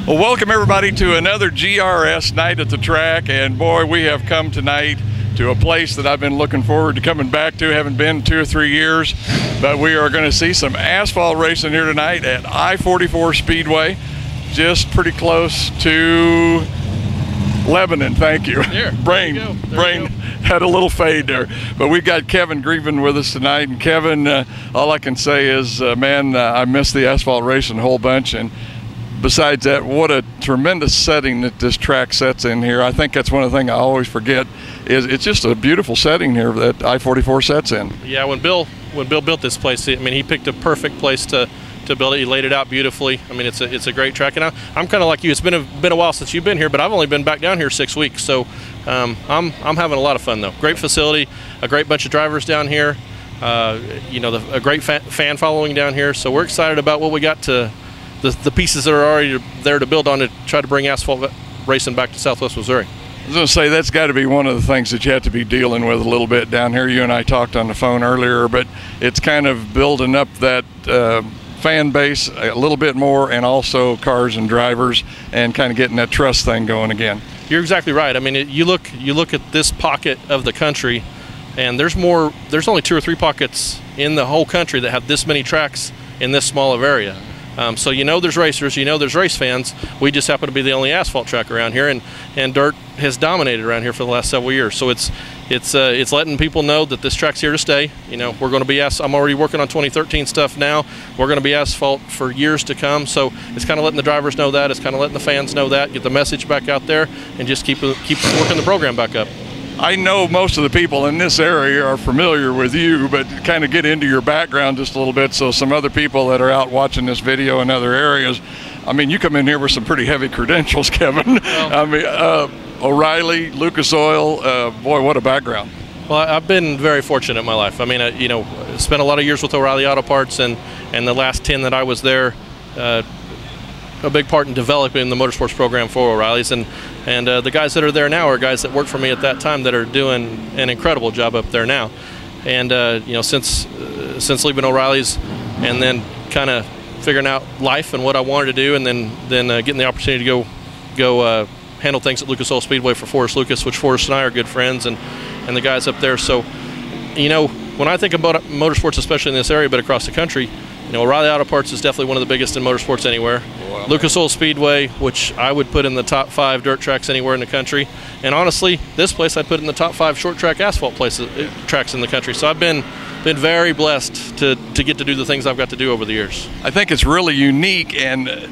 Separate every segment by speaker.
Speaker 1: Well, welcome everybody to another GRS night at the track, and boy, we have come tonight to a place that I've been looking forward to coming back to. Haven't been 2 or 3 years, but we are going to see some asphalt racing here tonight at I-44 Speedway, just pretty close to Lebanon. Thank you.
Speaker 2: Here,
Speaker 1: Brain had a little fade there, but we've got Kevin Grieven with us tonight. And Kevin, all I can say is, man, I miss the asphalt racing a whole bunch. And besides that, what a tremendous setting that this track sets in here. I think that's one of the things I always forget is it's just a beautiful setting here that I-44 sets in.
Speaker 2: Yeah, when Bill built this place, I mean, he picked a perfect place to build it. He laid it out beautifully. I mean, it's a great track, and I'm kind of like you. It's been a while since you've been here, but I've only been back down here 6 weeks, so I'm having a lot of fun though. Great facility, a great bunch of drivers down here. You know, a great fan following down here. So we're excited about what we got to. The pieces that are already there to build on to try to bring asphalt racing back to Southwest Missouri.
Speaker 1: I was going to say that's got to be one of the things that you have to be dealing with a little bit down here. You and I talked on the phone earlier, but it's kind of building up that fan base a little bit more, and also cars and drivers, and kind of getting that trust thing going again.
Speaker 2: You're exactly right. I mean, you look at this pocket of the country, and there's only 2 or 3 pockets in the whole country that have this many tracks in this small of area. So you know there's racers, you know there's race fans. We just happen to be the only asphalt track around here, and dirt has dominated around here for the last several years. So it's letting people know that this track's here to stay. You know, we're going to be I'm already working on 2013 stuff now. We're going to be asphalt for years to come. So it's kind of letting the drivers know that. It's kind of letting the fans know that. Get the message back out there, and just keep working the program back up.
Speaker 1: I know most of the people in this area are familiar with you, but kind of get into your background just a little bit so some other people that are out watching this video in other areas. I mean, you come in here with some pretty heavy credentials, Kevin. Well, I mean, O'Reilly, Lucas Oil, boy, what a background.
Speaker 2: Well, I've been very fortunate in my life. I mean, you know, spent a lot of years with O'Reilly Auto Parts, and the last 10 that I was there, a big part in developing the motorsports program for O'Reilly's, and the guys that are there now are guys that worked for me at that time that are doing an incredible job up there now. And you know, since leaving O'Reilly's and then kind of figuring out life and what I wanted to do, and then getting the opportunity to go handle things at Lucas Oil Speedway for Forrest Lucas, which Forrest and I are good friends, and the guys up there. So, you know, when I think about motorsports, especially in this area, but across the country, you know, O'Reilly Auto Parts is definitely one of the biggest in motorsports anywhere. Wow. Lucas Oil Speedway, which I would put in the top 5 dirt tracks anywhere in the country. And honestly, this place I put in the top 5 short track asphalt tracks in the country. So I've been very blessed to get to do the things I've got to do over the years.
Speaker 1: I think it's really unique, and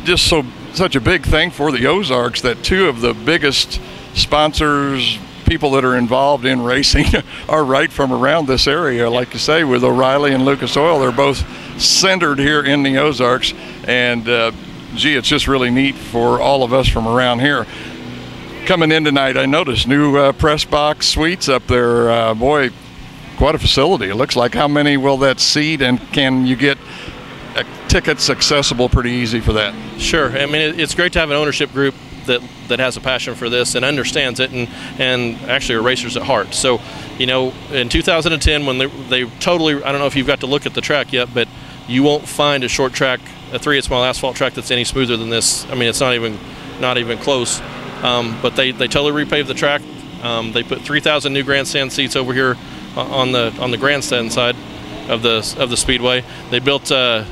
Speaker 1: just such a big thing for the Ozarks that 2 of the biggest sponsors, people that are involved in racing, are right from around this area. Like you say, with O'Reilly and Lucas Oil, they're both centered here in the Ozarks, and gee, it's just really neat for all of us from around here. Coming in tonight, I noticed new press box suites up there. Boy, quite a facility. It looks like. How many will that seat, and can you get tickets accessible pretty easy for that?
Speaker 2: Sure. I mean, it's great to have an ownership group that has a passion for this and understands it, and actually are racers at heart. So, you know, in 2010, when they totally, I don't know if you've got to look at the track yet, but you won't find a short track, a 3/8 mile asphalt track that's any smoother than this. I mean, it's not even close. But they totally repaved the track. They put 3,000 new grandstand seats over here on the grandstand side of the speedway. They built a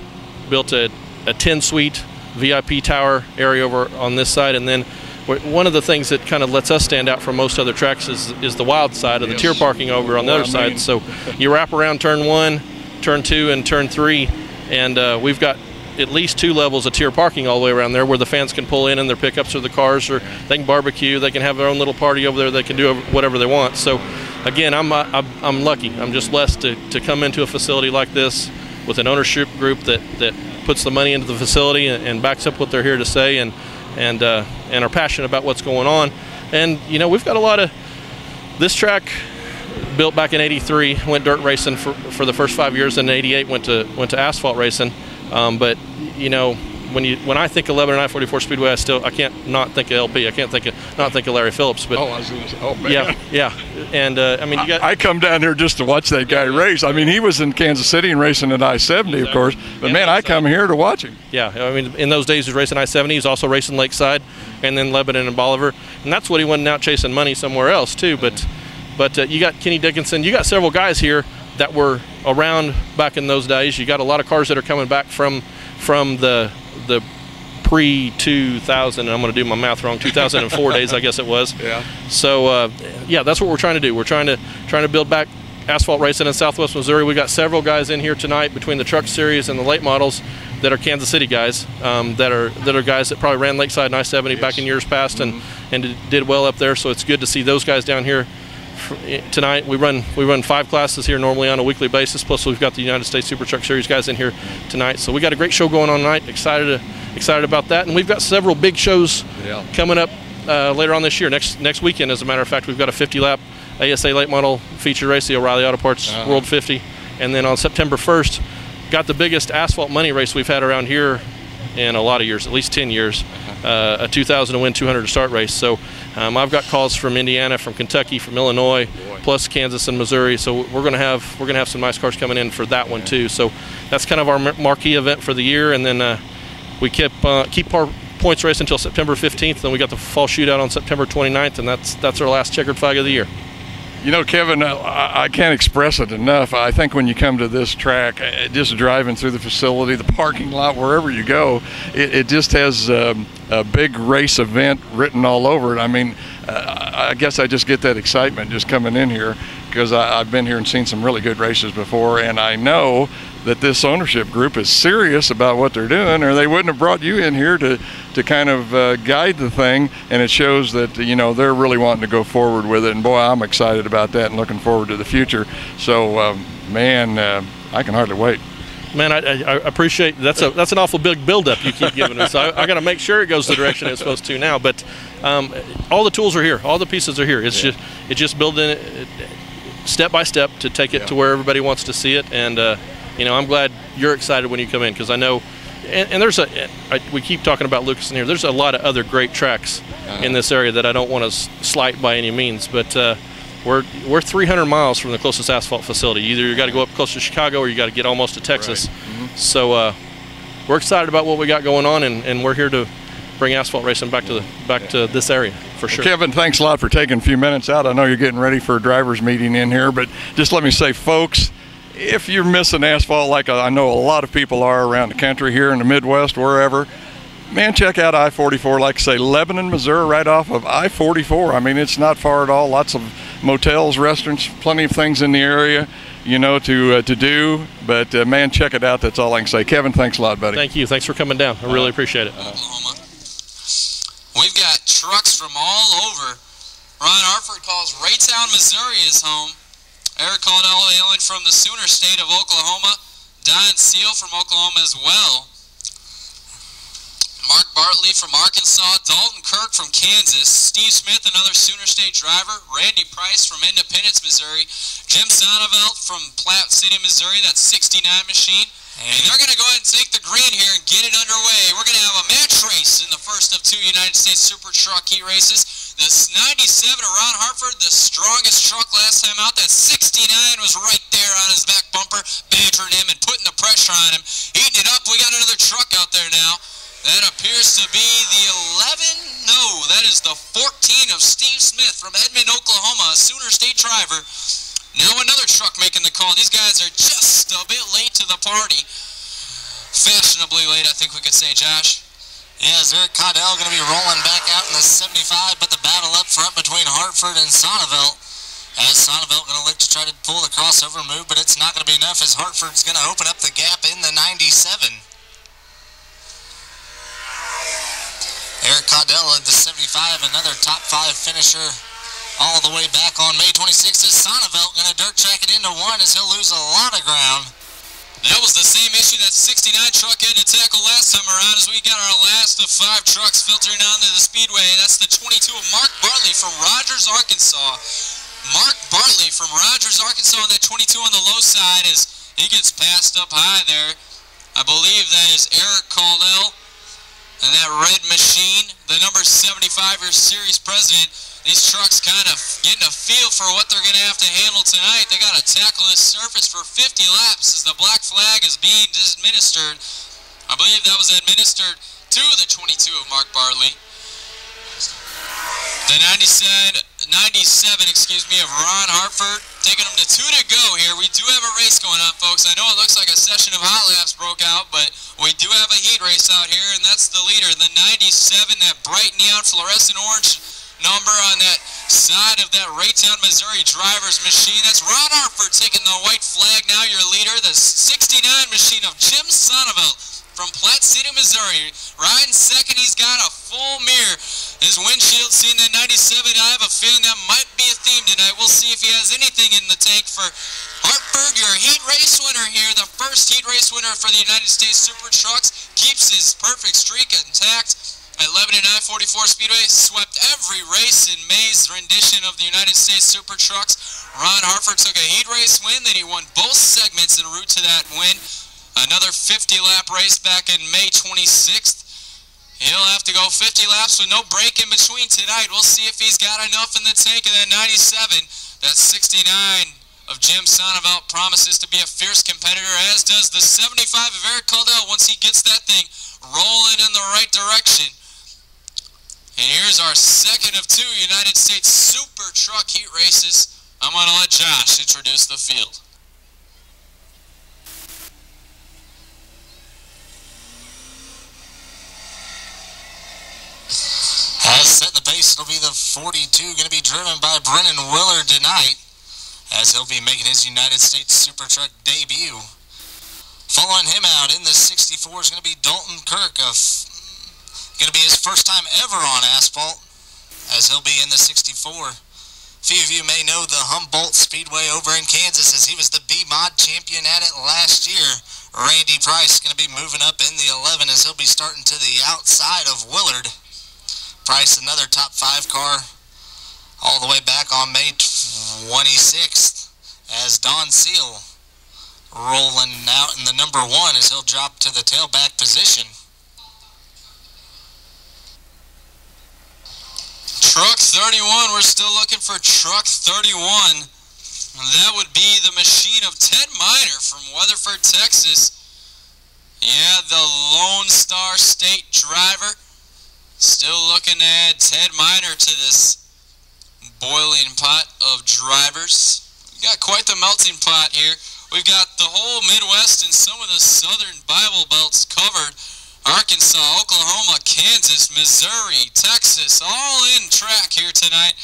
Speaker 2: 10 suite VIP tower area over on this side, and then one of the things that kind of lets us stand out from most other tracks is the wild side of the tier parking over on the other side. So you wrap around turn 1, turn 2, and turn 3, and we've got at least 2 levels of tier parking all the way around there, where the fans can pull in their pickups or the cars, or they can barbecue, they can have their own little party over there, they can do whatever they want. So again, I'm lucky. I'm just blessed to come into a facility like this with an ownership group that puts the money into the facility and backs up what they're here to say, and are passionate about what's going on. And you know, we've got a lot of this track built back in '83, went dirt racing for the first 5 years, and in '88 went to asphalt racing. But you know, when I think 11 and I-44 Speedway, I can't not think of LP. I can't not think of Larry Phillips. But
Speaker 1: I was gonna say, oh man.
Speaker 2: Yeah. And I mean,
Speaker 1: I come down here just to watch that guy race. I mean, he was in Kansas City and racing at I-70, of course. But man, I come here to watch him.
Speaker 2: Yeah, I mean, in those days he was racing I-70. He was also racing Lakeside, and then Lebanon and Bolivar, and that's what he went out chasing money somewhere else too. But you got Kenny Dickinson. You got several guys here that were around back in those days. You got a lot of cars that are coming back from the pre-2000, and I'm going to do my math wrong, 2004 days, I guess it was.
Speaker 1: Yeah.
Speaker 2: So yeah, that's what we're trying to do. We're trying to build back asphalt racing in Southwest Missouri. We got several guys in here tonight between the truck series and the late models that are Kansas City guys, that are guys that probably ran Lakeside and I-70 back in years past, and did well up there. So it's good to see those guys down here tonight. We run 5 classes here normally on a weekly basis. Plus we've got the United States Super Truck Series guys in here tonight. So we got a great show going on tonight. Excited about that, and we've got several big shows coming up later on this year. Next weekend, as a matter of fact, we've got a 50-lap ASA late model feature race, the O'Reilly Auto Parts World 50, and then on September 1st, got the biggest asphalt money race we've had around here in a lot of years, at least 10 years, a 2,000 to win, 200 to start race. So I've got calls from Indiana, from Kentucky, from Illinois, plus Kansas and Missouri. So we're gonna have some nice cars coming in for that one too. So that's kind of our marquee event for the year, and then we keep our points race until September 15th. Then we got the fall shootout on September 29th, and that's our last checkered flag of the year.
Speaker 1: You know, Kevin, I can't express it enough. I think when you come to this track, just driving through the facility, the parking lot, wherever you go, it just has a big race event written all over it. I mean, I guess I just get that excitement just coming in here, because I've been here and seen some really good races before, and I know that this ownership group is serious about what they're doing, or they wouldn't have brought you in here to kind of guide the thing. And it shows that, you know, they're really wanting to go forward with it, and boy, I'm excited about that and looking forward to the future. So man, I can hardly wait.
Speaker 2: Man, I appreciate that's an awful big buildup you keep giving us. So I got to make sure it goes the direction it's supposed to now. But all the tools are here, all the pieces are here. It's just building it step by step to take it to where everybody wants to see it. And you know, I'm glad you're excited when you come in, because I know, and we keep talking about Lucas in here. There's a lot of other great tracks in this area that I don't want to slight by any means, but we're 300 miles from the closest asphalt facility. Either you got to go up close to Chicago, or you got to get almost to Texas. Right. So we're excited about what we got going on, and we're here to bring asphalt racing back to this area for sure.
Speaker 1: Kevin, thanks a lot for taking a few minutes out. I know you're getting ready for a driver's meeting in here, but just let me say, folks, if you're missing asphalt like I know a lot of people are around the country, here in the Midwest, wherever, man, check out I-44. Like I say, Lebanon, Missouri, right off of I-44. I mean, it's not far at all. Lots of motels, restaurants, plenty of things in the area, you know, to do. But man, check it out. That's all I can say. Kevin, thanks a lot, buddy.
Speaker 2: Thank you. Thanks for coming down. I really appreciate it.
Speaker 3: Oklahoma. We've got trucks from all over. Ron Hartford calls Raytown, Missouri his home. Eric Caldwell hailing from the Sooner State of Oklahoma. Don Seal from Oklahoma as well. Mark Bartley from Arkansas. Dalton Kirk from Kansas. Steve Smith, another Sooner State driver. Randy Price from Independence, Missouri. Jim Sonneveld from Platte City, Missouri. That's 69 machine. And they're going to go ahead and take the green here and get it underway. We're going to have a match race in the first of 2 United States Super Truck Heat races. This 97 of Ron Hartford, the strongest truck last time out. That 69 was right there on his back bumper, badgering him and putting the pressure on him. Eating it up. We got another truck out there now. That appears to be the 11. No, that is the 14 of Steve Smith from Edmond, Oklahoma, a Sooner State driver. Now another truck making the call. These guys are just a bit late to the party. Fashionably late, I think we could say, Josh.
Speaker 4: Yeah, is Eric Caudill going to be rolling back out in the 75, but the battle up front between Hartford and Sonneveld. As Sonneveld going to look to try to pull the crossover move, but it's not going to be enough as Hartford's going to open up the gap in the 97. Eric Caudill at the 75, another top 5 finisher all the way back on May 26th. Is Sonneveld going to dirt track it into 1 as he'll lose a lot of ground.
Speaker 3: That was the same issue that 69 truck had to tackle last time around, as we got our last of 5 trucks filtering onto the Speedway. That's the 22 of Mark Bartley from Rogers, Arkansas. Mark Bartley from Rogers, Arkansas on that 22 on the low side as he gets passed up high there. I believe that is Eric Caldwell. and that red machine, the number 75 your series president. These trucks kind of getting a feel for what they're going to have to handle tonight. They got to tackle this surface for 50 laps as the black flag is being administered. I believe that was administered to the 22 of Mark Bartley. The 97, of Ron Hartford, taking them to 2 to go here. We do have a race going on, folks. I know it looks like a session of hot laps broke out, but we do have a heat race out here, and that's the leader, the 97, that bright neon fluorescent orange number on that side of that Raytown, Missouri driver's machine. That's Ron Hartford taking the white flag, now your leader. The 69 machine of Jim Sonneville from Platte City, Missouri. Riding second, he's got a full mirror. His windshield seen the 97. I have a feeling that might be a theme tonight. We'll see if he has anything in the tank for Hartford, your heat race winner here. The first heat race winner for the United States Super Trucks. Keeps his perfect streak intact. At 11 and 944 Speedway, swept every race in May's rendition of the United States Super Trucks. Ron Hartford took a heat race win, then he won both segments en route to that win. Another 50-lap race back in May 26th. He'll have to go 50 laps with no break in between tonight. We'll see if he's got enough in the tank of that 97. That 69 of Jim Sonneville promises to be a fierce competitor, as does the 75 of Eric Caldwell once he gets that thing rolling in the right direction. And here's our second of 2 United States Super Truck heat races. I'm going to let Josh introduce the field.
Speaker 4: As setting the pace, it'll be the 42, going to be driven by Brennan Willard tonight, as he'll be making his United States Super Truck debut. Following him out in the 64 is going to be Dalton Kirk, going to be his first time ever on asphalt, as he'll be in the 64. A few of you may know the Humboldt Speedway over in Kansas, as he was the B-Mod champion at it last year. Randy Price going to be moving up in the 11, as he'll be starting to the outside of Willard. Price, another top 5 car, all the way back on May 26th, as Don Seal rolling out in the number 1, as he'll drop to the tailback position.
Speaker 3: Truck 31, we're still looking for truck 31. That would be the machine of Ted Miner from Weatherford, Texas. Yeah, the Lone Star State driver. Still looking to add Ted Miner to this boiling pot of drivers. We've got quite the melting pot here. We've got the whole Midwest and some of the southern Bible belts covered. Arkansas, Oklahoma, Kansas, Missouri, Texas, all in track here tonight.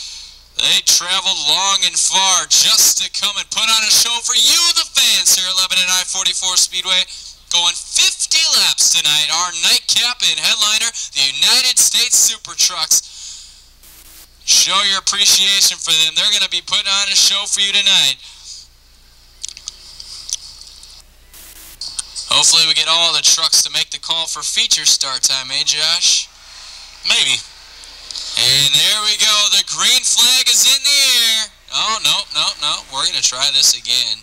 Speaker 3: They traveled long and far just to come and put on a show for you, the fans, here at 11 and I-44 Speedway. Going 50 laps tonight. Our nightcap and headliner, the United States Super Trucks. Show your appreciation for them. They're going to be putting on a show for you tonight. Hopefully we get all the trucks to make the call for feature start time, eh, Josh?
Speaker 4: Maybe.
Speaker 3: And there we go. The green flag is in the air. Oh, no. We're going to try this again.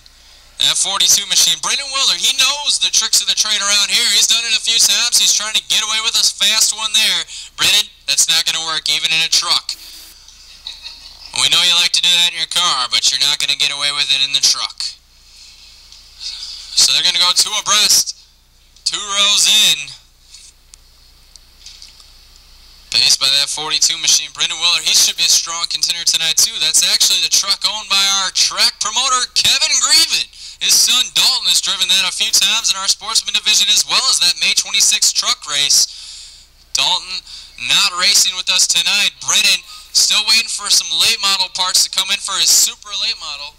Speaker 3: That 42 machine, Brendan Willard, he knows the tricks of the trade around here. He's done it a few times. He's trying to get away with a fast one there. Brendan, that's not going to work, even in a truck. We know you like to do that in your car, but you're not going to get away with it in the truck. So they're going to go 2 abreast, 2 rows in. Paced by that 42 machine, Brendan Willard. He should be a strong contender tonight, too. That's actually the truck owned by our track promoter, Kevin Grieven. His son, Dalton, has driven that a few times in our sportsman division, as well as that May 26th truck race. Dalton not racing with us tonight. Brendan still waiting for some late model parts to come in for his super late model.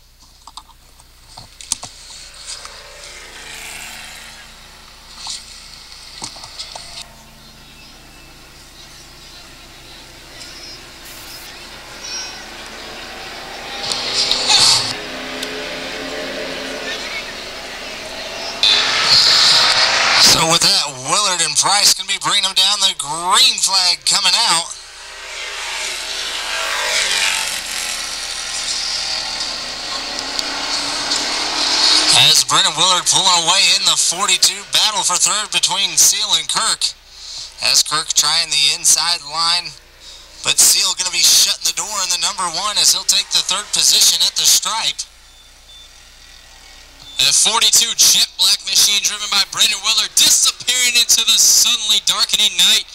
Speaker 4: So with that, Willard and Price can be bringing them down. The green flag coming out. As Brendan Willard pulling away in the 42, battle for third between Seal and Kirk. As Kirk trying the inside line, but Seal going to be shutting the door in the number 1 as he'll take the 3rd position at the stripe.
Speaker 3: A 42 jet black machine driven by Brendan Willard disappearing into the suddenly darkening night.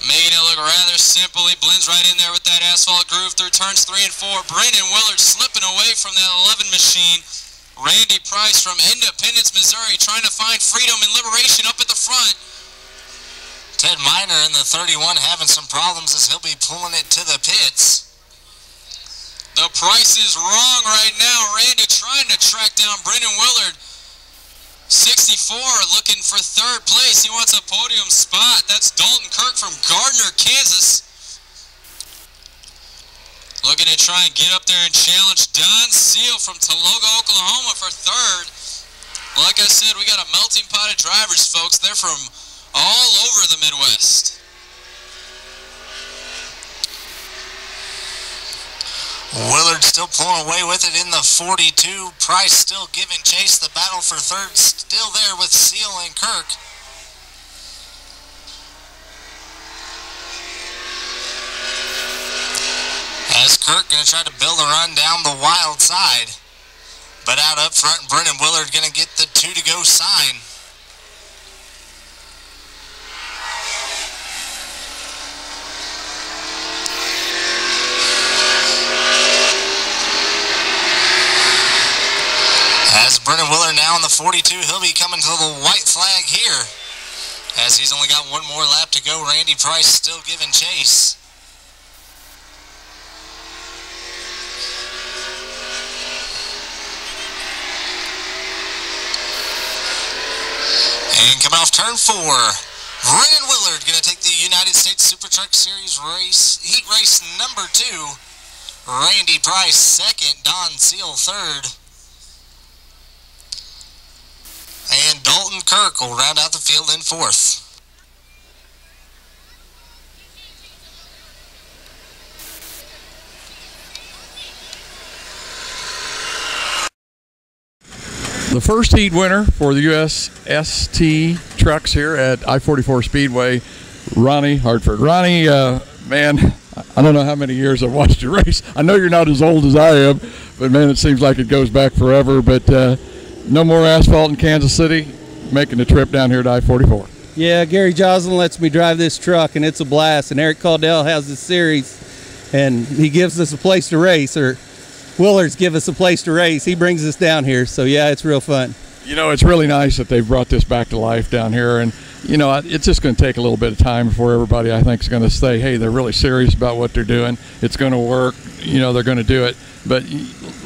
Speaker 3: Making it look rather simple. He blends right in there with that asphalt groove through turns 3 and 4. Brendan Willard slipping away from that 11 machine. Randy Price from Independence, Missouri, trying to find freedom and liberation up at the front.
Speaker 4: Ted Miner in the 31 having some problems as he'll be pulling it to the pits.
Speaker 3: The price is wrong right now. Randy trying to track down Brendan Willard. 64 looking for 3rd place. He wants a podium spot. That's Dalton Kirk from Gardner, Kansas. Looking to try and get up there and challenge Don Seal from Tologa, Oklahoma for 3rd. Like I said, we got a melting pot of drivers, folks. They're from all over the Midwest.
Speaker 4: Willard still pulling away with it in the 42. Price still giving chase. The battle for 3rd still there with Seal and Kirk. As Kirk going to try to build a run down the wild side. But out up front, Brendan Willard going to get the 2 to go sign. As Brendan Willard now in the 42, he'll be coming to the white flag here. As he's only got 1 more lap to go, Randy Price still giving chase. And coming off turn 4, Brendan Willard going to take the United States Super Truck Series race, heat race number 2. Randy Price 2nd, Don Seal 3rd. And Dalton Kirk will round out the field in 4th.
Speaker 1: The first heat winner for the USST trucks here at I-44 Speedway, Ronnie Hartford. Ronnie, man, I don't know how many years I've watched you race. I know you're not as old as I am, but man, it seems like it goes back forever. But no more asphalt in Kansas City, making the trip down here to I-44.
Speaker 5: Yeah, Gary Joslin lets me drive this truck, and it's a blast. And Eric Caudill has this series, and he gives us a place to race, or Willards give us a place to race. He brings us down here, so yeah, it's real fun.
Speaker 1: You know, it's really nice that they've brought this back to life down here, and you know, it's just going to take a little bit of time before everybody, I think, is going to say, hey, they're really serious about what they're doing. It's going to work. You know, they're going to do it. But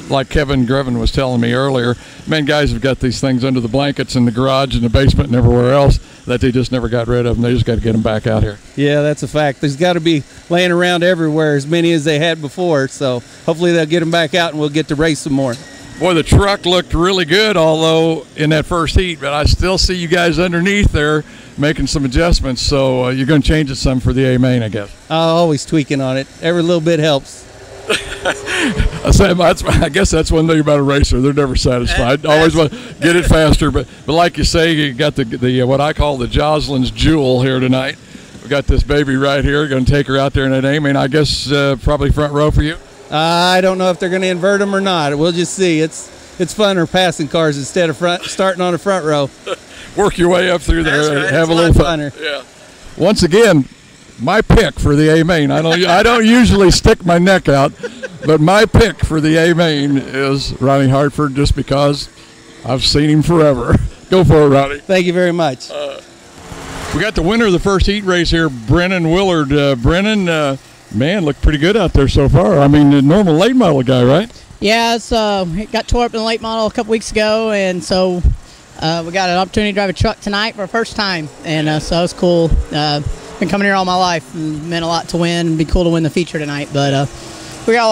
Speaker 1: like Kevin Greven was telling me earlier, man, guys have got these things under the blankets in the garage and the basement and everywhere else that they just never got rid of, and they just got to get them back out here.
Speaker 5: Yeah, that's a fact. There's got to be laying around everywhere, as many as they had before, so hopefully they'll get them back out and we'll get to race some more.
Speaker 1: Boy, the truck looked really good, although in that first heat, but I still see you guys underneath there making some adjustments, so you're going to change it some for the A-main, I guess.
Speaker 5: I'm always tweaking on it. Every little bit helps.
Speaker 1: I guess that's one thing about a racer. They're never satisfied. Always want to get it faster. But like you say, you got the what I call the Joslin's Jewel here tonight. We got this baby right here. Going to take her out there in that A-main. I guess probably front row for you.
Speaker 5: I don't know if they're going to invert them or not. We'll just see. It's funner passing cars instead of starting on the front row.
Speaker 1: Work your way up through there.
Speaker 5: That's right.
Speaker 1: Have
Speaker 5: it's
Speaker 1: a little fun.
Speaker 5: Funner.
Speaker 1: Yeah. Once again, my pick for the A-main. I don't usually stick my neck out, but my pick for the A-main is Ronnie Hartford, just because I've seen him forever. Go for it, Ronnie.
Speaker 5: Thank you very much.
Speaker 1: We got the winner of the first heat race here, Brennan Willard. Brennan, man, looked pretty good out there so far. I mean, the normal late model guy, right?
Speaker 6: Yeah, it got tore up in the late model a couple weeks ago, and so we got an opportunity to drive a truck tonight for the first time, and so it was cool. Been coming here all my life. It meant a lot to win. It'd be cool to win the feature tonight, but we got a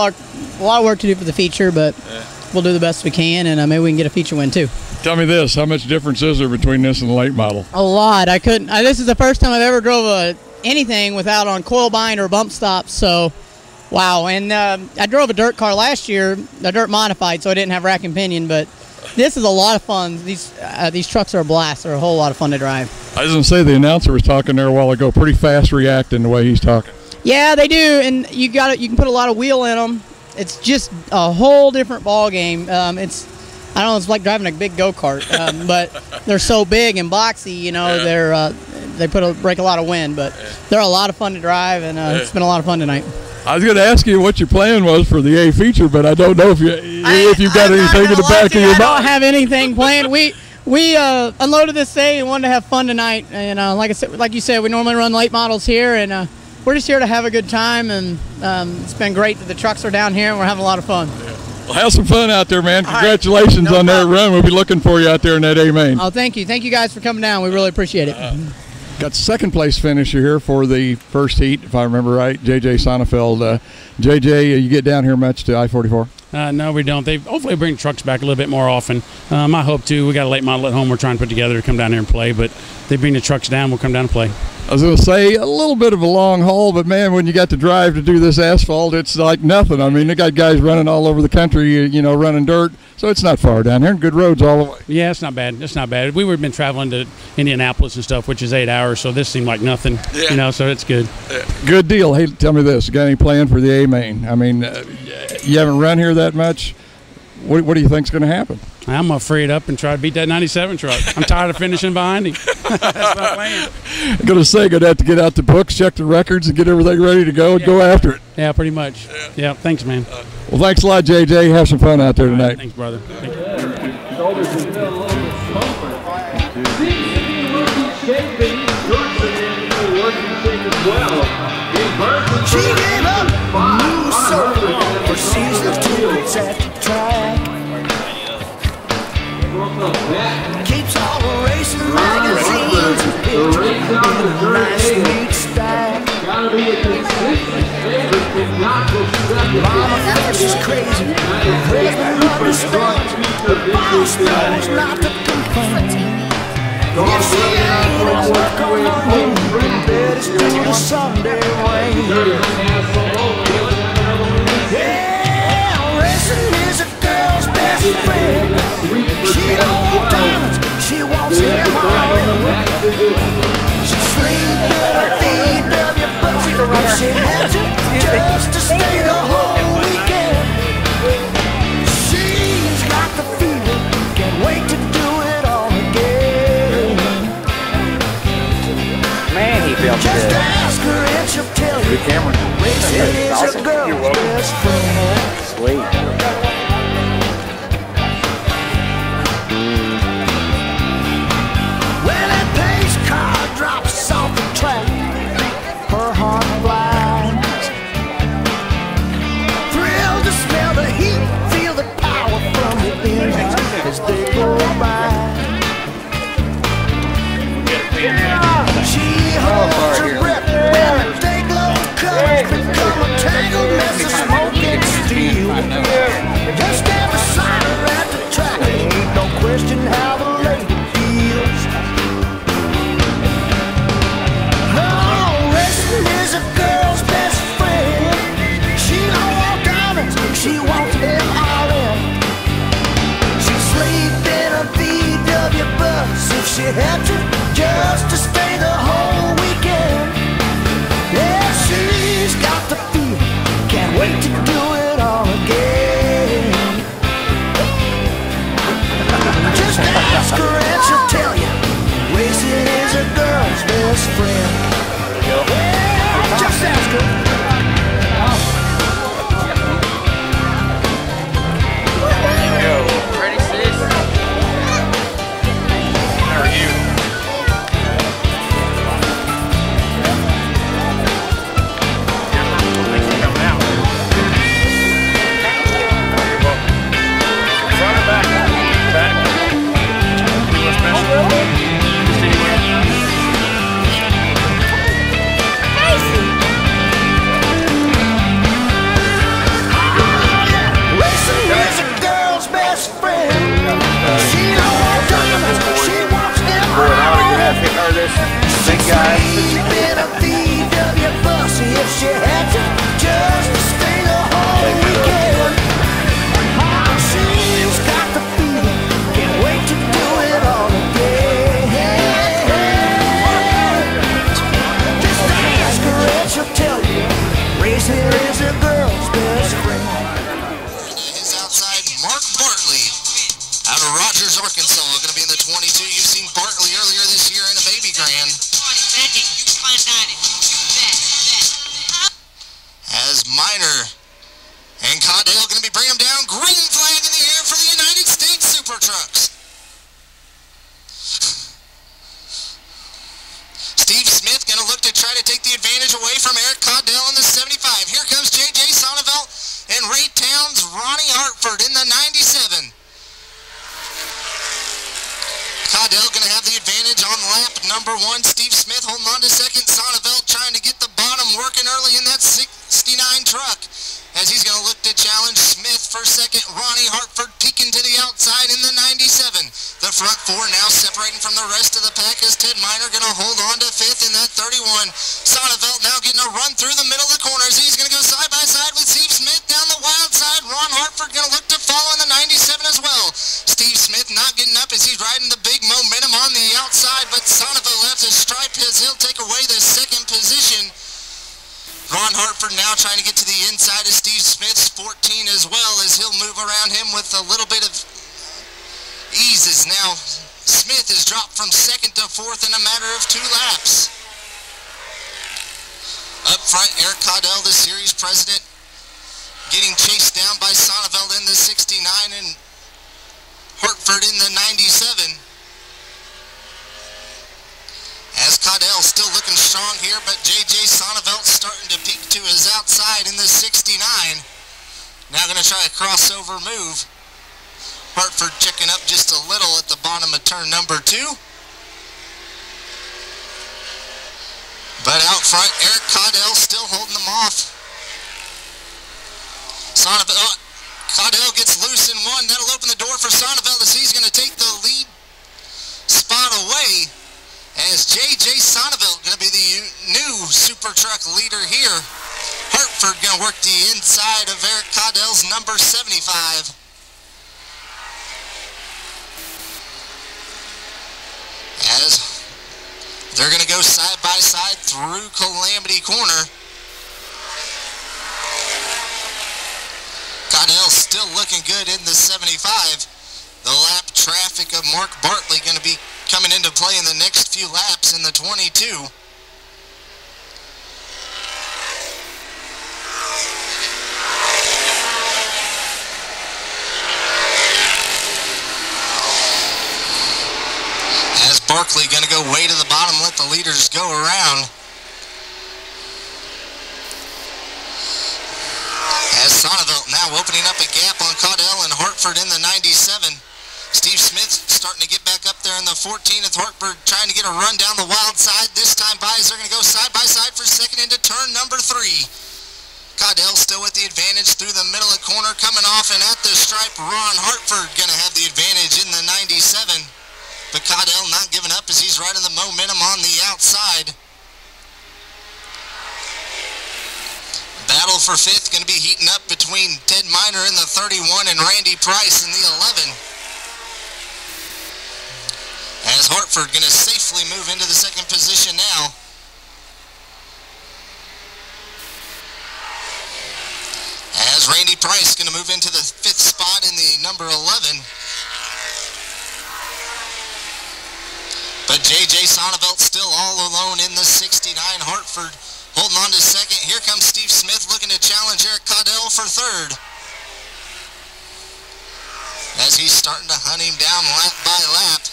Speaker 6: lot of work to do for the feature, but we'll do the best we can, and maybe we can get a feature win too.
Speaker 1: Tell me this: how much difference is there between this and the late model?
Speaker 6: A lot. I couldn't. This is the first time I've ever drove anything without on coil bind or bump stops. So, wow. And I drove a dirt car last year, a dirt modified, so I didn't have rack and pinion. But this is a lot of fun. These trucks are a blast. They're a whole lot of fun to drive.
Speaker 1: I was going to say the announcer was talking there a while ago. Pretty fast reacting the way he's talking.
Speaker 6: Yeah, they do, and you can put a lot of wheel in them. It's just a whole different ball game. I don't know, it's like driving a big go-kart, but they're so big and boxy. You know, they break a lot of wind, but they're a lot of fun to drive, and it's been a lot of fun tonight.
Speaker 1: I was going to ask you what your plan was for the A feature, but I don't know if you've got anything in the back of your mind.
Speaker 6: I don't have anything planned. We unloaded this day and wanted to have fun tonight. And like you said, we normally run late models here, and we're just here to have a good time. And it's been great that the trucks are down here, and we're having a lot of fun.
Speaker 1: Well, have some fun out there, man. Congratulations on that run. We'll be looking for you out there in that A main.
Speaker 6: Oh, thank you. Thank you guys for coming down. We really appreciate it.
Speaker 1: Got second place finisher here for the first heat, if I remember right, JJ Sonnefeld. JJ, you get down here much to I-44?
Speaker 7: No, we don't. They hopefully bring trucks back a little bit more often. I hope to. We got a late model at home we're trying to put together to come down here and play, but if they bring the trucks down, we'll come down and play.
Speaker 1: I was going to say a little bit of a long haul, but man, when you got to drive to do this asphalt, it's like nothing. I mean, they got guys running all over the country, you know, running dirt, so it's not far down here. Good roads all the way.
Speaker 7: Yeah, it's not bad. It's not bad. We've been traveling to Indianapolis and stuff, which is 8 hours, so this seemed like nothing. Yeah. You know, so it's good.
Speaker 1: Good deal. Hey, tell me this: you got any plan for the A main? I mean, you haven't run here that much. What do you think's going to happen?
Speaker 7: I'm going to free it up and try to beat that 97 truck. I'm tired of finishing behind him. That's my plan.
Speaker 1: I'm going to say, going to have to get out the books, check the records, and get everything ready to go and go after it.
Speaker 7: Yeah, pretty much. Yeah, thanks, man.
Speaker 1: Well, thanks a lot, JJ. Have some fun out there tonight.
Speaker 7: Right, thanks, brother. Thank
Speaker 8: She gave up new soul for season 2 at the track. Keeps all the racing magazines and pictures in a nice neat stack. Mama thinks she's crazy, husband understands, the boss knows not to complain. If she ain't at work on Monday, bet it's till the Sunday rain. Yeah, racing is a girl's best friend. She don't want diamonds, she wants them all. She sleep in a VW bus if she had to, just to stay the whole weekend. She's got the feeling, can't wait to do it all again.
Speaker 9: Man, he feels
Speaker 8: just
Speaker 9: good.
Speaker 8: Ask her and she'll tell you.
Speaker 9: Good camera.
Speaker 8: Racing is
Speaker 9: awesome.
Speaker 8: a girl's best friend.
Speaker 9: Sweet.
Speaker 8: When that pace car drops off the track, her heart flies. Thrilled to smell the heat, feel the power from the engines as they go by. She holds her breath when the day glow comes, become a tangled mess of smoke and steel. Just stand beside her at the track, ain't no question how the lady feels. Oh, racing is a girl's best friend. She don't want diamonds, she wants them all in. She'd sleep in a VW bus if she had to, just to stay the whole weekend. Yeah, she's got the feel, can't wait to do it all again. Just ask her and she'll tell you, racing is a girl's best friend. Yeah, just ask her.
Speaker 9: Ready, sis? How are you? Thanks for coming out. You're welcome. Front or back? Back. Do what's best. Just anywhere.
Speaker 8: Racing is a girl's best friend. She don't want diamonds, she wants them all.
Speaker 9: Big guy.
Speaker 8: Sleep in a VW bus if she had to, just to stay the whole weekend. She's got the feeling, can't wait to do it all again.
Speaker 4: As Minor and Caudell going to be bringing them down. Green flag in the air for the United States Super Trucks. Steve Smith going to look to try to take the advantage away from Eric Caudell in the 75. Here comes J.J. Sonneveld and Ray Towns, Ronnie Hartford in the 97. Caudell going to have the advantage on lap number 1. Steve Smith holding on to second. Sonneveld trying to get the bottom working early in that 69 truck. As he's going to look to challenge Smith for second. Ronnie Hartford peeking to the outside in the 97. The front four now separating from the rest of the pack as Ted Minor going to hold on to fifth in that 31. Sonneveld now getting a run through the middle of the corners. He's going to go side by side with Steve Smith down the wild side. Ron Hartford going to look to follow in the 97 as well. Steve Smith not getting up as he's riding the big momentum on the outside, but Sonneveld has to stripe his. He'll take away the second position. Ron Hartford now trying to get to the inside of Steve Smith's 14 as well, as he'll move around him with a little bit of ease. As now Smith has dropped from second to fourth in a matter of 2 laps. Up front, Eric Caudell, the series president, getting chased down by Sonneveld in the 69 and Hartford in the 97. As Caudell still looking strong here, but J.J. Sonneveld starting to peek to his outside in the 69. Now going to try a crossover move. Hartford checking up just a little at the bottom of turn number 2. But out front, Eric Caudell still holding them off. Caudell gets loose in 1. That'll open the door for Sonneveld as he's going to take the lead spot away. As J.J. Sonneveld going to be the new Super Truck leader here. Hartford going to work the inside of Eric Caudell's number 75. As they're going to go side by side through Calamity Corner. Caudell still looking good in the 75. The lap traffic of Mark Bartley going to be coming into play in the next few laps in the 22. As Barkley going to go way to the bottom, let the leaders go around. As Sonneveld now opening up a gap on Caudell and Hartford in the 97. Steve Smith starting to get back up there in the 14th. Hartford trying to get a run down the wild side. This time Buys are going to go side by side for second into turn number 3. Caudell still with the advantage through the middle of the corner, coming off, and at the stripe, Ron Hartford going to have the advantage in the 97. But Caudell not giving up as he's riding the momentum on the outside. Battle for fifth going to be heating up between Ted Minor in the 31 and Randy Price in the 11. As Hartford going to safely move into the second position now. As Randy Price going to move into the 5th spot in the number 11. But J.J. Sonneveld still all alone in the 69. Hartford holding on to second. Here comes Steve Smith looking to challenge Eric Caudell for 3rd. As he's starting to hunt him down lap by lap.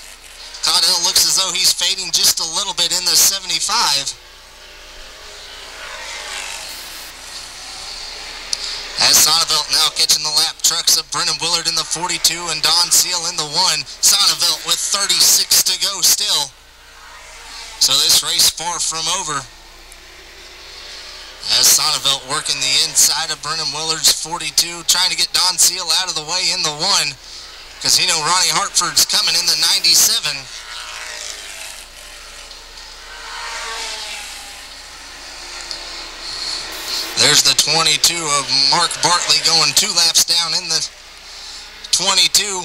Speaker 4: Caudell looks as though he's fading just a little bit in the 75. As Sonneveld now catching the lap trucks of Brennan Willard in the 42 and Don Seal in the 1. Sonneveld with 36 to go still. So this race far from over. As Sonneveld working the inside of Brennan Willard's 42, trying to get Don Seal out of the way in the 1. Because you know Ronnie Hartford's coming in the 97. There's the 22 of Mark Bartley going 2 laps down in the 22.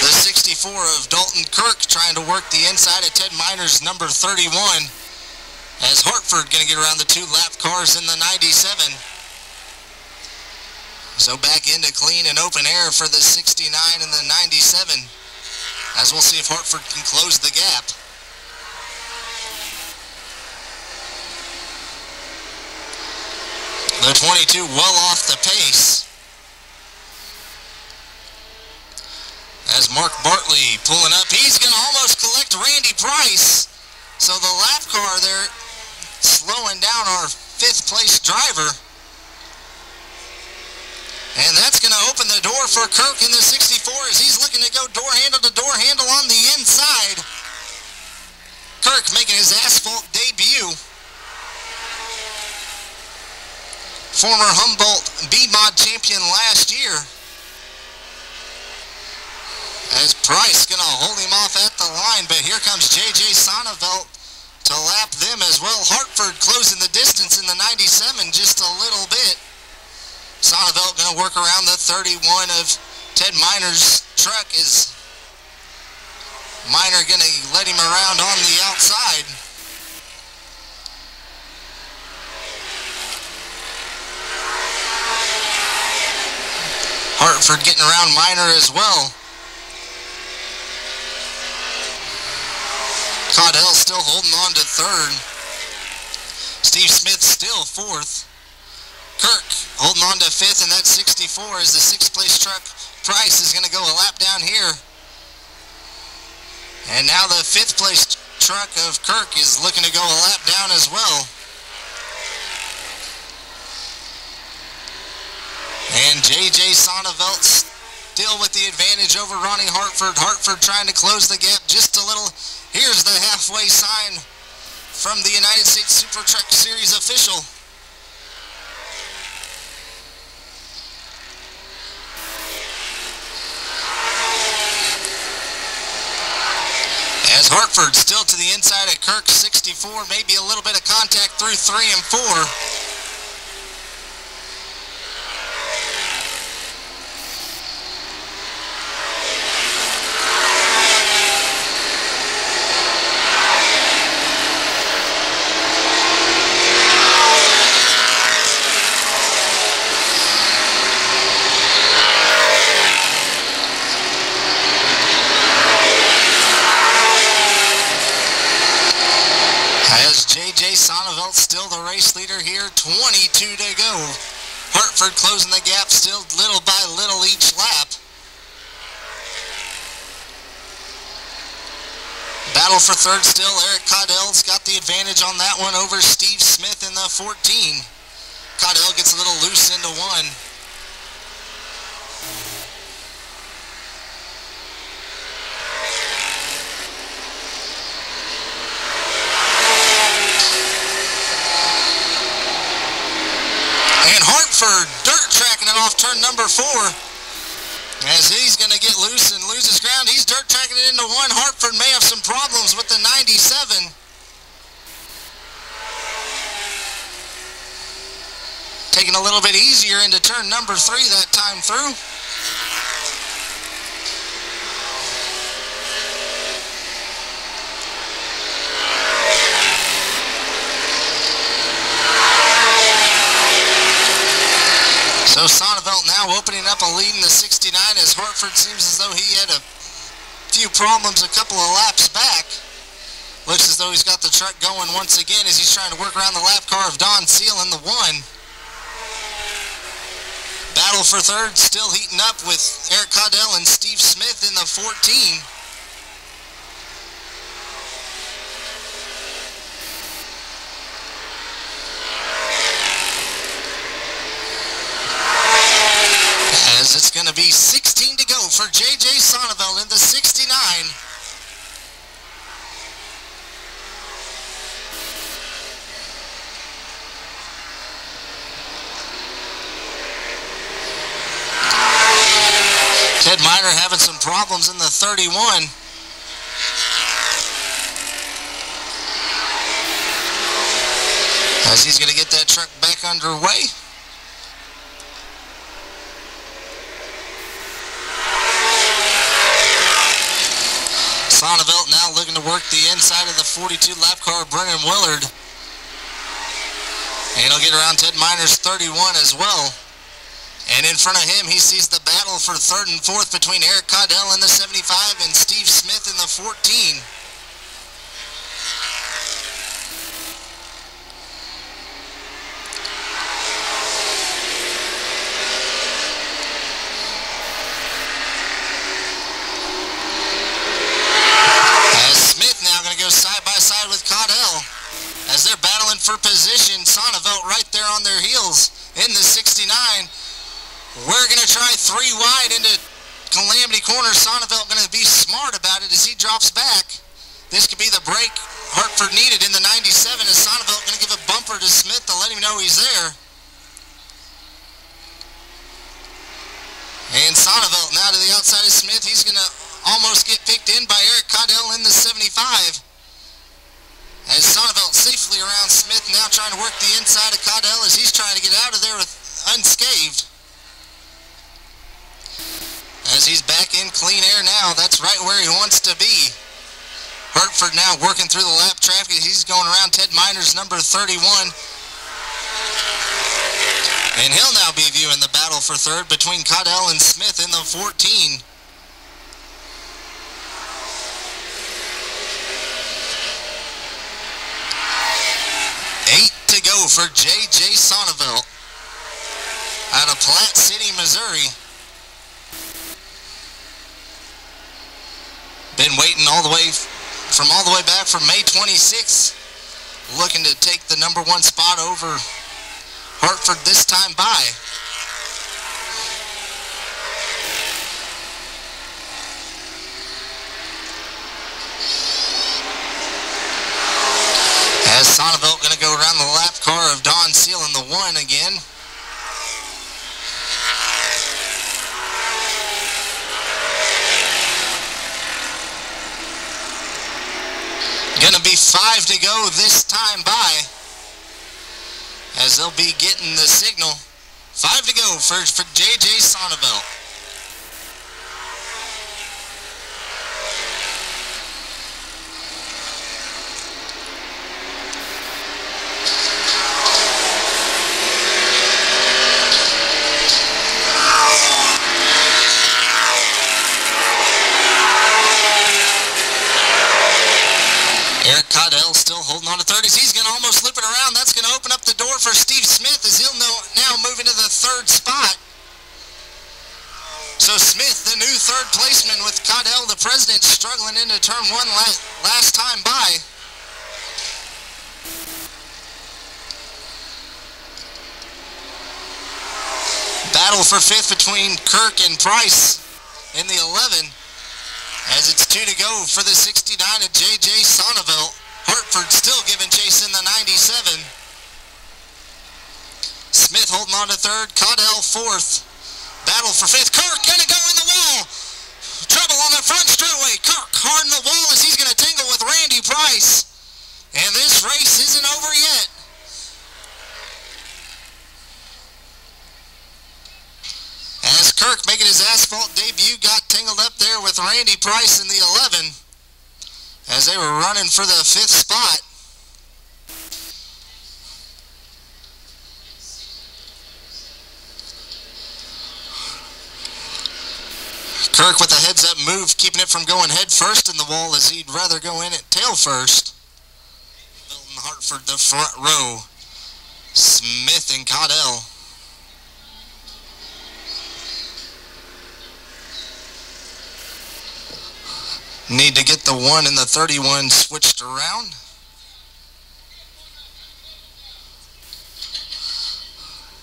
Speaker 4: The 64 of Dalton Kirk trying to work the inside of Ted Minor's number 31. As Hartford going to get around the 2 lap cars in the 97. So back into clean and open air for the 69 and the 97. as we'll see if Hartford can close the gap. The 22 well off the pace. As Mark Bartley pulling up, he's going to almost collect Randy Price. So the lap car there slowing down our 5th place driver. And that's going to open the door for Kirk in the 64 as he's looking to go door handle to door handle on the inside. Kirk making his Asphalt debut. Former Humboldt B-Mod champion last year. As Price going to hold him off at the line, but here comes J.J. Sonneveld to lap them as well. Hartford closing the distance in the 97 just a little bit. Sonneveld going to work around the 31 of Ted Miner's truck. Is Miner going to let him around on the outside? Hartford getting around Miner as well. Caudell still holding on to 3rd. Steve Smith still 4th. Kirk holding on to 5th in that 64 as the 6th place truck Price is going to go a lap down here. And now the 5th place truck of Kirk is looking to go a lap down as well. And J.J. Sonneveld still with the advantage over Ronnie Hartford. Hartford trying to close the gap just a little. Here's the halfway sign from the United States Super Truck Series official. As Hartford still to the inside of Kirk, 64, maybe a little bit of contact through 3 and 4. Sonneveld still the race leader here, 22 to go. Hartford closing the gap still little by little each lap. Battle for 3rd still, Eric Caudell's got the advantage on that one over Steve Smith in the 14. Caudell gets a little loose into 1. Hartford dirt tracking it off turn number 4 as he's going to get loose and lose his ground. He's dirt tracking it into 1. Hartford may have some problems with the 97. Taking a little bit easier into turn number 3 that time through. So Sonneveld now opening up a lead in the 69 as Hartford seems as though he had a few problems a couple of laps back. Looks as though he's got the truck going once again as he's trying to work around the lap car of Don Seal in the 1. Battle for 3rd still heating up with Eric Caudell and Steve Smith in the 14. As it's going to be 16 to go for J.J. Sonneveld in the 69. Ted Miner having some problems in the 31. As he's going to get that truck back underway. Sonneveld now looking to work the inside of the 42 lap car, Brennan Willard. And he'll get around Ted Miner's 31 as well. And in front of him, he sees the battle for third and fourth between Eric Caudell in the 75 and Steve Smith in the 14. Side by side with Caudell as they're battling for position. Sonneveld right there on their heels in the 69. We're going to try 3 wide into Calamity Corner. Sonneveld going to be smart about it as he drops back. This could be the break Hartford needed in the 97 as Sonneveld going to give a bumper to Smith to let him know he's there. And Sonneveld now to the outside of Smith. He's going to almost get picked in by Eric Caudell in the 75. As Sonneveld safely around Smith, now trying to work the inside of Caudell as he's trying to get out of there unscathed. As he's back in clean air now, that's right where he wants to be. Hartford now working through the lap traffic. He's going around Ted Miner's number 31. And he'll now be viewing the battle for third between Caudell and Smith in the 14. 8 to go for J.J. Sonneveld out of Platte City, Missouri. Been waiting all the way back from May 26th, looking to take the number 1 spot over Hartford this time by. As Sonneveld going to go around the lap car of Don Seal in the 1 again. Going to be 5 to go this time by, as they'll be getting the signal. 5 to go for J.J. Sonneveld. Eric Caudell still holding on to third as he's going to almost loop it around. That's going to open up the door for Steve Smith as he'll now move into the 3rd spot. So Smith, the new 3rd placeman, with Caudell, the president, struggling into turn 1 last time by. Battle for 5th between Kirk and Price in the 11. As it's 2 to go for the 69 of J.J. Sonneveld. Hartford still giving chase in the 97. Smith holding on to 3rd. Caudell 4th. Battle for 5th. Kirk gonna go in the wall. Trouble on the front straightaway. Kirk hard in the wall as he's gonna tangle with Randy Price. And this race isn't over yet. As Kirk making his Asphalt debut got tangled up there with Randy Price in the 11 as they were running for the 5th spot. Kirk with a heads-up move, keeping it from going head first in the wall as he'd rather go in at tail first. Milton Hartford the front row. Smith and Caudell. Need to get the 1 and the 31 switched around.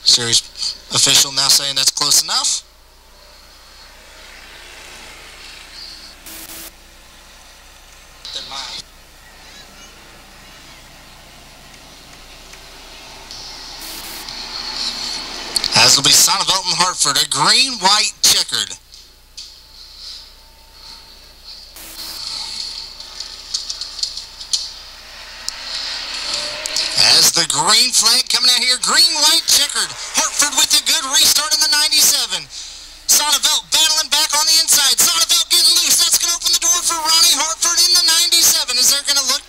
Speaker 4: Series official now saying that's close enough. As will be Sonneveld and Hartford, a green, white, checkered. As the green flag coming out here, green, white, checkered. Hartford with a good restart in the 97. Sonneveld battling back on the inside. Sonneveld getting loose. That's going to open the door for Ronnie Hartford in the 97. Is they're going to look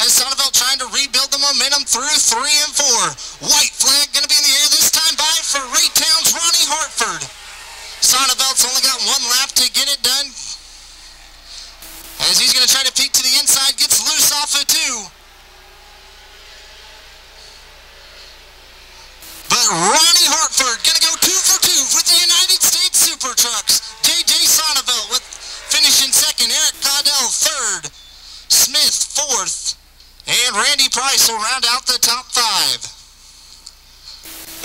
Speaker 4: as Sonneveld trying to rebuild the momentum through 3 and 4. White flag going to be in the air this time by for Raytown's Ronnie Hartford. and Randy Price will round out the top 5.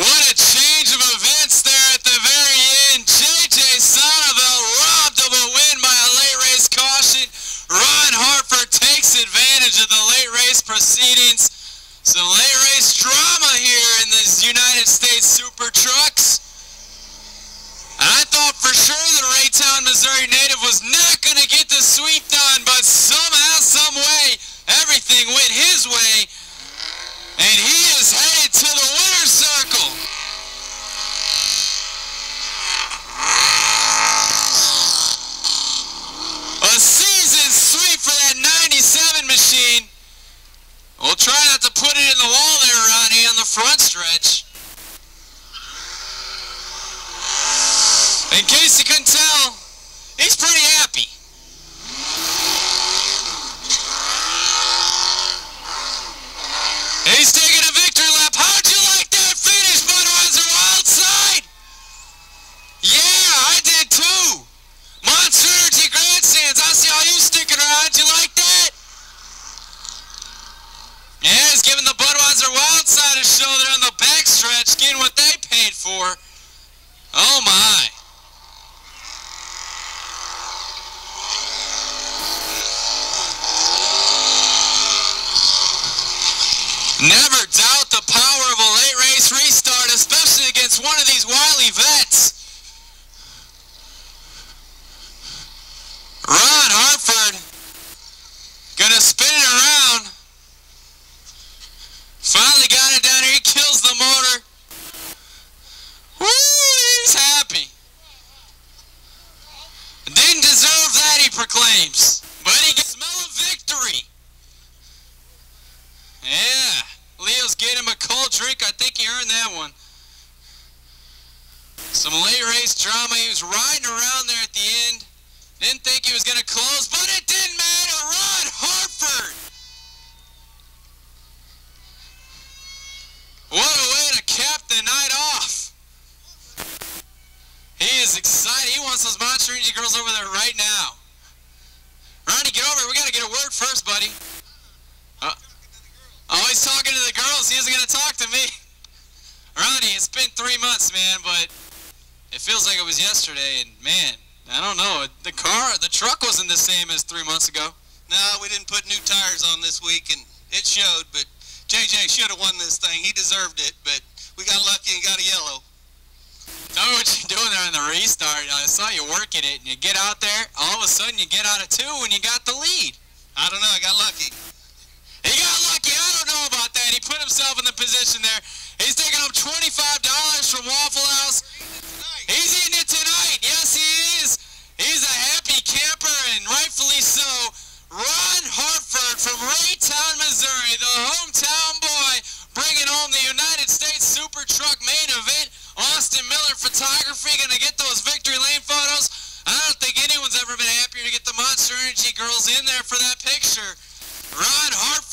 Speaker 3: What a change of events there at the very end. J.J. Sonneville robbed of a win by a late race caution. Ron Hartford takes advantage of the late race proceedings. Some late race drama here in the United States Super Trucks. And I thought for sure the Raytown, Missouri native was not going to get the sweep done, but somehow, some way, everything went his way. And he is headed to the winner's circle. A season sweep for that 97 machine. We'll try not to put it in the wall there, Ronnie, on the front stretch. In case you couldn't tell, he's pretty happy. He's taking a victory lap. How'd you like that finish, Budweiser Wildside? Yeah, I did too. Monster Energy Grandstands, I see all you sticking around. You like that? Yeah, he's giving the Budweiser Wildside a show there on the backstretch, getting what they paid for. Oh my. Never doubt the power of a late race restart, especially against one of these wily vets. Ron Hartford gonna spin it around. Finally got it down here. He kills the motor. Woo, he's happy. Didn't deserve that, he proclaims, but he can smell a victory. Yeah, Leo's getting him a cold drink. I think he earned that one. Some late race drama. He was riding around there at the end. Didn't think he was going to close, but it didn't matter. Ron Hartford. What a way to cap the night off. He is excited. He wants those Monster Energy girls over there right now. Ronnie, get over here. We got to get a word first, buddy. Oh, he's talking to the girls. He isn't going to talk to me. Ronnie, it's been 3 months, man, but it feels like it was yesterday. And, man, I don't know. The truck wasn't the same as 3 months ago.
Speaker 10: No, we didn't put new tires on this week, and it showed. But JJ should have won this thing. He deserved it, but we got lucky and got a yellow.
Speaker 3: Tell me what you're doing there in the restart. I saw you working it, and you get out there. All of a sudden, you get out of 2 when you got the lead.
Speaker 10: I don't know. I got lucky.
Speaker 3: He got lucky. I don't know about that. He put himself in the position there. He's taking up $25 from Waffle House. He's eating it tonight. Yes, he is. He's a happy camper, and rightfully so. Ron Hartford from Raytown, Missouri, the hometown boy, bringing home the United States Super Truck main event. Austin Miller Photography going to get those victory lane photos. I don't think anyone's ever been happier to get the Monster Energy girls in there for that picture. Ron Hartford